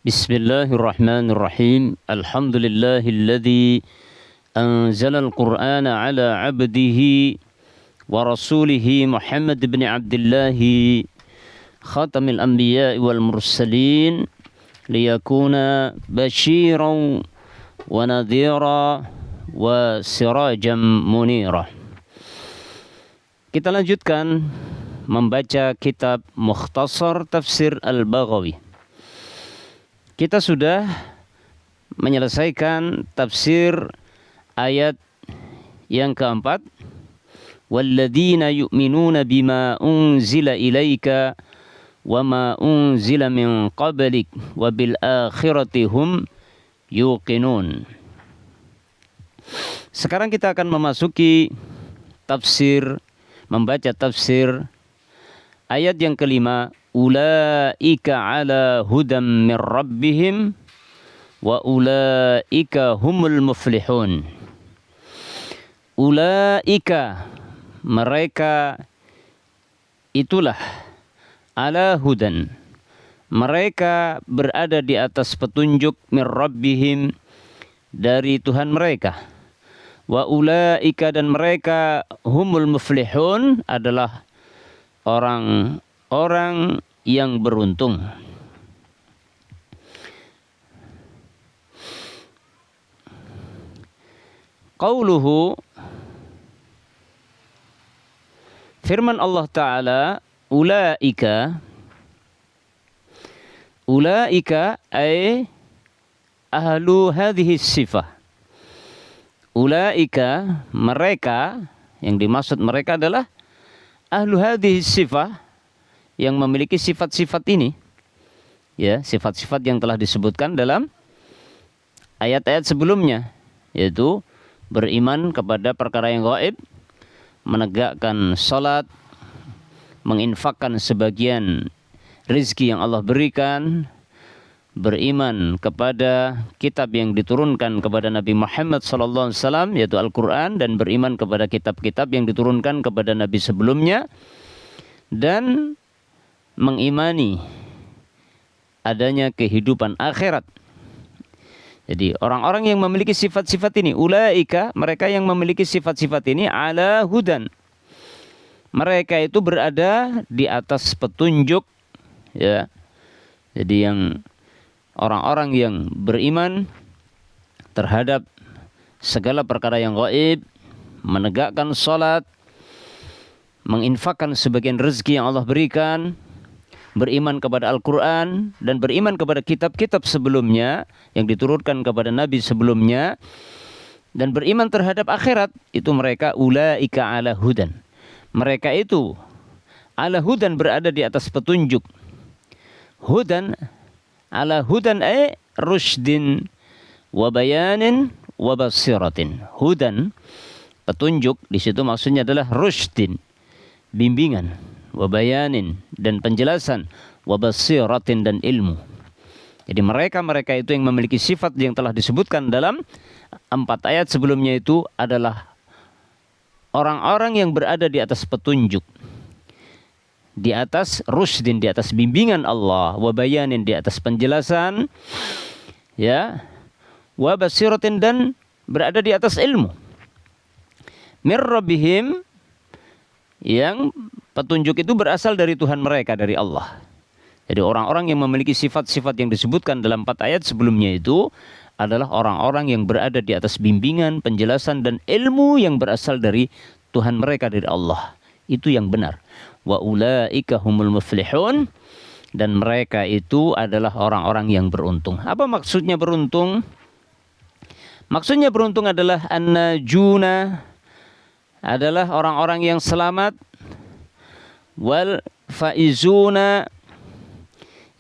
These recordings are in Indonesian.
بسم الله الرحمن الرحيم الحمد لله الذي أنزل القرآن على عبده ورسوله محمد بن عبد الله خاتم الأنبياء والمرسلين ليكون بشيرا ونذيرا وسراجا منيرا. Kita lanjutkan membaca kitab Mukhtasar Tafsir Al-Baghawi. Kita sudah menyelesaikan tafsir ayat yang keempat. Walladzina yu'minuna bima unzila ilaika wama unzila min qablik wabil akhirati hum yuqinun. Sekarang kita akan memasuki membaca tafsir ayat yang kelima. Ulaika ala hudam min rabbihim wa ulaika humul muflihun. Ulaika, mereka itulah, ala hudan, mereka berada di atas petunjuk, min rabbihim, dari Tuhan mereka. Wa ulaika, dan mereka, humul muflihun, adalah orang yang beruntung. Qauluhu, firman Allah Ta'ala, ulaika ay ahlu hadhihi sifah. Ulaika, mereka, yang dimaksud mereka adalah ahlu hadhihi sifah, yang memiliki sifat-sifat ini, ya, sifat-sifat yang telah disebutkan dalam ayat-ayat sebelumnya, yaitu beriman kepada perkara yang gaib, menegakkan salat, menginfakkan sebagian rizki yang Allah berikan, beriman kepada kitab yang diturunkan kepada Nabi Muhammad SAW, yaitu Al-Quran, dan beriman kepada kitab-kitab yang diturunkan kepada Nabi sebelumnya, dan mengimani adanya kehidupan akhirat. Jadi orang-orang yang memiliki sifat-sifat ini, ulaika, mereka yang memiliki sifat-sifat ini, ala hudan, mereka itu berada di atas petunjuk, ya. Jadi yang orang-orang yang beriman terhadap segala perkara yang gaib, menegakkan salat, menginfakkan sebagian rezeki yang Allah berikan, beriman kepada Al-Quran, dan beriman kepada kitab-kitab sebelumnya yang diturunkan kepada Nabi sebelumnya, dan beriman terhadap akhirat, itu mereka ulaika ala hudan. Mereka itu ala hudan, berada di atas petunjuk. Hudan, ala hudan ay rushdin wa bayanin wa basiratin. Hudan, petunjuk, di situ maksudnya adalah rushdin, bimbingan, wabayanin, dan penjelasan, wabasiratin, dan ilmu. Jadi mereka itu yang memiliki sifat yang telah disebutkan dalam 4 ayat sebelumnya, itu adalah orang-orang yang berada di atas petunjuk, di atas rusydin, di atas bimbingan Allah, wabayanin, di atas penjelasan, ya, wabasiratin, dan berada di atas ilmu. Mir rabbihim, yang petunjuk itu berasal dari Tuhan mereka, dari Allah. Jadi orang-orang yang memiliki sifat-sifat yang disebutkan dalam 4 ayat sebelumnya itu adalah orang-orang yang berada di atas bimbingan, penjelasan, dan ilmu yang berasal dari Tuhan mereka, dari Allah. Itu yang benar. Wa ulaika humul muflihun, dan mereka itu adalah orang-orang yang beruntung. Apa maksudnya beruntung? Maksudnya beruntung adalah an-najuna, adalah orang-orang yang selamat, wal faizuna,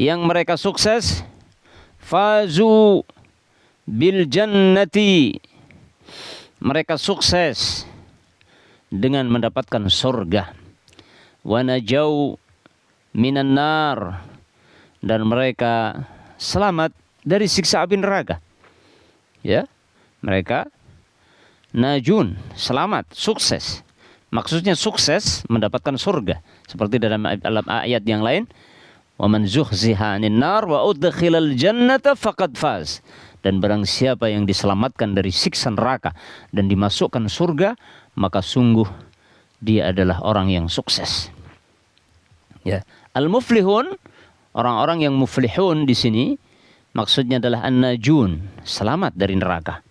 yang mereka sukses, fazu bil jannati, mereka sukses dengan mendapatkan surga, wa najau minan nar, dan mereka selamat dari siksa api neraka. Ya, mereka najun, selamat, sukses. Maksudnya sukses mendapatkan surga. Seperti dalam ayat yang lain, Wa man zuhziha 'anil nar wa udkhilal jannata faqad faz. Dan barang siapa yang diselamatkan dari siksa neraka dan dimasukkan surga, maka sungguh dia adalah orang yang sukses. Ya, al-muflihun, orang-orang yang muflihun di sini maksudnya adalah an-najun, selamat dari neraka.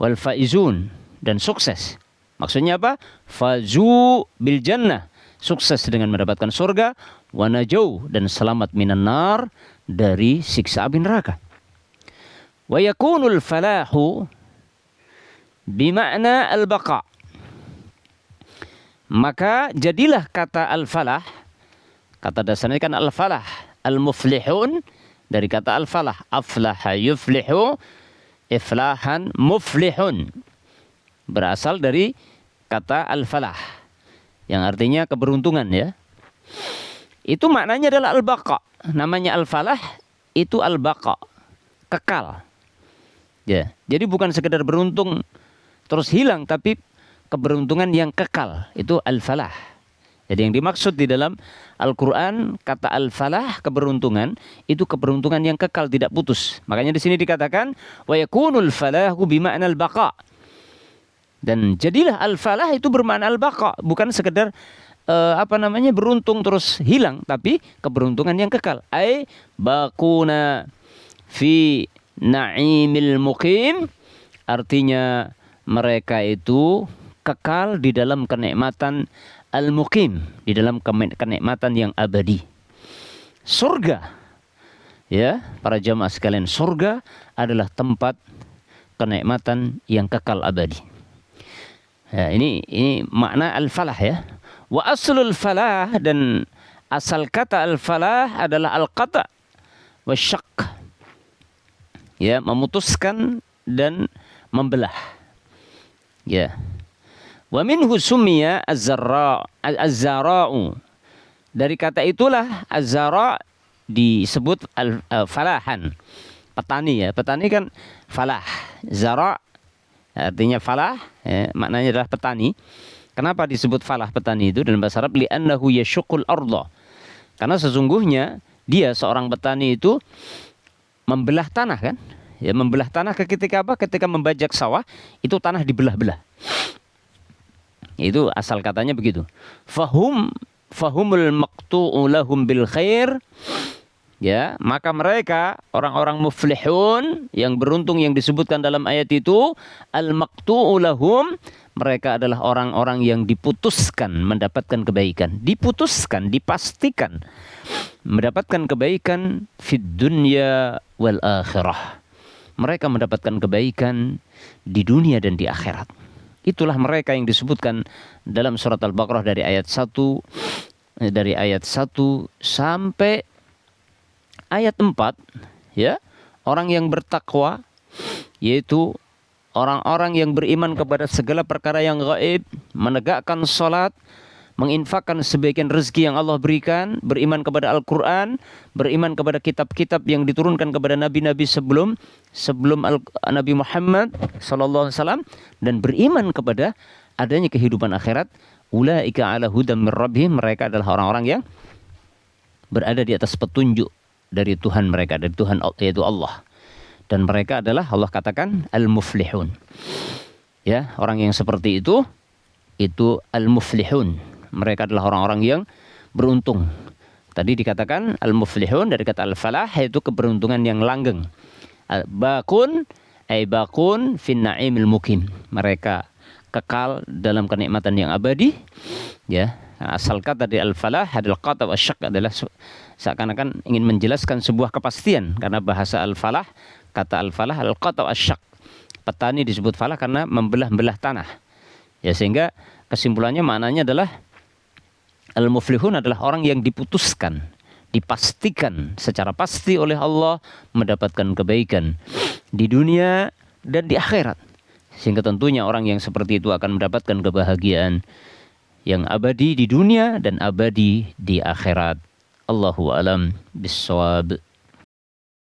Wal faizun, dan sukses. Maksudnya apa? Fazu bil jannah, sukses dengan mendapatkan surga. Wa najau, dan selamat minan nar, dari siksa api neraka. Wa yakunul falahu bima'na al-baqa. Maka jadilah kata al-falah, kata dasarnya kan al-falah, al-muflihun dari kata al-falah, aflaha yuflihu, iflahan muflihun, berasal dari kata al-falah yang artinya keberuntungan, ya. Itu maknanya adalah al-baqa. Namanya al-falah itu al-baqa, kekal. Ya, jadi bukan sekedar beruntung terus hilang, tapi keberuntungan yang kekal, itu al-falah. Jadi yang dimaksud di dalam Al-Quran, kata al-falah, keberuntungan, itu keberuntungan yang kekal, tidak putus. Makanya di sini dikatakan wa yakunul falahu bima'na al-baqa. Dan jadilah al-falah itu bermakna al-baqa, bukan sekedar beruntung terus hilang, tapi keberuntungan yang kekal. Ai baquna fi na'imil muqim, artinya mereka itu kekal di dalam kenikmatan al-muqim, di dalam kenikmatan yang abadi. Surga, ya para jamaah sekalian, surga adalah tempat kenikmatan yang kekal abadi. Ya, ini makna al-falah, ya. Wa aslul falah, dan asal kata al-falah adalah al-qata' wa syaqq. Ya, memutuskan dan membelah. Ya. Wa minhu summiya az-zara'u. Dari kata itulah az-zara' disebut falahan. Petani, ya. Petani kan falah. Zara' artinya falah, ya, maknanya adalah petani. Kenapa disebut falah petani itu dalam bahasa Arab? Li'annahu yashuqqul ardha. Karena sesungguhnya dia seorang petani itu membelah tanah, kan? Ya, membelah tanah ketika apa? Ketika membajak sawah, itu tanah dibelah-belah. Itu asal katanya begitu. Fahumul maqtu'u lahum bil khair. Ya, maka mereka orang-orang muflihun yang beruntung yang disebutkan dalam ayat itu, al-maqtu'u lahum, mereka adalah orang-orang yang diputuskan mendapatkan kebaikan, diputuskan, dipastikan mendapatkan kebaikan fid dunya wal akhirah. Mereka mendapatkan kebaikan di dunia dan di akhirat. Itulah mereka yang disebutkan dalam surat Al-Baqarah dari ayat 1 sampai ayat 4, ya. Orang yang bertakwa, yaitu orang-orang yang beriman kepada segala perkara yang gaib, menegakkan salat, menginfakkan sebagian rezeki yang Allah berikan, beriman kepada Al-Quran, beriman kepada kitab-kitab yang diturunkan kepada nabi-nabi sebelum Nabi Muhammad SAW, dan beriman kepada adanya kehidupan akhirat. Ulaika ala hudam min rabbihim, mereka adalah orang-orang yang berada di atas petunjuk dari Tuhan mereka, dari Tuhan yaitu Allah. Dan mereka adalah, Allah katakan, al-muflihun. Ya, orang yang seperti itu al-muflihun. Mereka adalah orang-orang yang beruntung. Tadi dikatakan al-muflihun dari kata al-falah, yaitu keberuntungan yang langgeng. Bakun fin na'imil mukim. Mereka kekal dalam kenikmatan yang abadi. Ya, asal kata dari al-falah adalah qata wa syak, adalah seakan-akan ingin menjelaskan sebuah kepastian, karena bahasa al-falah, kata al-falah al-qata wa syak. Petani disebut falah karena membelah-belah tanah. Ya, sehingga kesimpulannya maknanya adalah al-muflihun adalah orang yang diputuskan, dipastikan secara pasti oleh Allah mendapatkan kebaikan di dunia dan di akhirat. Sehingga tentunya orang yang seperti itu akan mendapatkan kebahagiaan yang abadi di dunia dan abadi di akhirat. Allahu a'lam bissawab.